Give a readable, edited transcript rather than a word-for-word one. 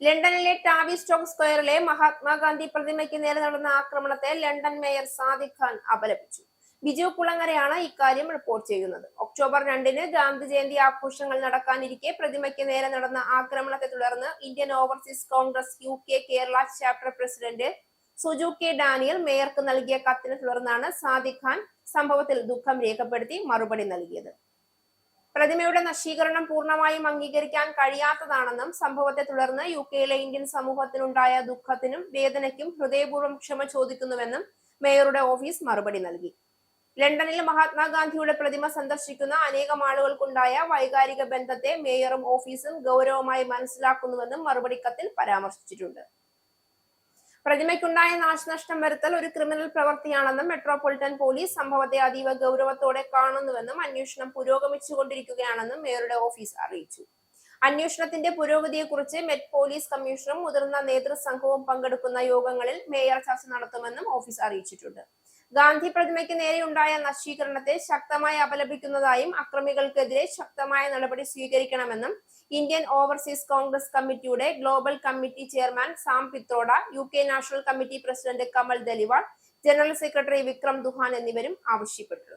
ലണ്ടനിലെ ടാവിസ്റ്റോക്ക് സ്ക്വയറിലെ മഹാത്മാഗാന്ധി പ്രതിമയ്ക്ക് നേരെ നടന്ന ആക്രമണത്തെ ലണ്ടൻ മേയർ സാദിഖ് ഖാൻ അപലപിച്ചു. ബിജു കുളങ്ങരയാണ് ഇക്കാര്യം റിപ്പോർട്ട് ചെയ്യുന്നത്. ഒക്ടോബർ 2-ന് ഗാന്ധി ജയന്തി ആഘോഷങ്ങൾ നടക്കാനിരിക്കെ പ്രതിമയ്ക്ക് നേരെ നടന്ന ആക്രമണത്തെ തുടർന്ന് Indian Overseas Congress UK Kerala chapter president Suju K Daniel മേയർക്ക് നൽകിയ കത്തിനെ തുടർന്നാണ് സാദിഖ് ഖാൻ സംഭവത്തിൽ ദുഃഖം രേഖപ്പെടുത്തി മറുപടി നൽകിയത്. പ്രതിമയുടെ നശീകരണം പൂർണ്ണമായും അംഗീകരിക്കാൻ കഴിയാത്തതാണെന്നും സംഭവത്തെ തുടർന്ന് UKയിലെ ഇന്ത്യൻ സമൂഹത്തിനുണ്ടായ ദുഃഖത്തിനും വേദനയ്ക്കും ഹൃദയപൂർവ്വം ക്ഷമ ചോദിക്കുന്നുവെന്നും മേയറുടെ ഓഫീസ് മറുപടി നൽകി. ലണ്ടനിൽ മഹാത്മാഗാന്ധിയുടെ പ്രതിമ സന്ദർശിക്കുന്ന അനേകം ആളുകൾക്കുണ്ടായ വൈകാരിക ബന്ധത്തെ മേയറും ഓഫീസും ഗൗരവമായി മനസ്സിലാക്കുന്നുവെന്നും മറുപടി കത്തിൽ പരാമർശിച്ചിട്ടുണ്ട്. പ്രതിമയ്ക്കുണ്ടായ നാശനഷ്ടം വരുത്തൽ ഒരു ക്രിമിനൽ പ്രവൃത്തിയാണെന്നും മെട്രോപൊളിറ്റൻ പോലീസ് സംഭവത്തെ അതീവ ഗൗരവത്തോടെ കാണുന്നുവെന്നും അന്വേഷണം പുരോഗമിച്ചുകൊണ്ടിരിക്കുകയാണെന്നും മേയറുടെ ഓഫീസ് അറിയിച്ചു. അന്വേഷണത്തിന്റെ പുരോഗതിയെക്കുറിച്ച് മെറ്റ് പോലീസ് കമ്മീഷണറും മുതിർന്ന നേതൃസംഘവും പങ്കെടുക്കുന്ന യോഗങ്ങളിൽ മേയർ ചർച്ച നടത്തുമെന്നും ഓഫീസ് അറിയിച്ചിട്ടുണ്ട്. ഗാന്ധി പ്രതിമയ്ക്ക് നേരെയുണ്ടായ നശീകരണത്തെ ശക്തമായി അപലപിക്കുന്നതായും അക്രമികൾക്കെതിരെ ശക്തമായ നടപടി സ്വീകരിക്കണമെന്നും ഇന്ത്യൻ ഓവർസീസ് കോൺഗ്രസ് കമ്മിറ്റിയുടെ global committee chairman Sam Pitroda, UK national committee president Kamal Dhaliwal, general secretary Vikram Duhan എന്നിവരും ആവശ്യപ്പെട്ടു.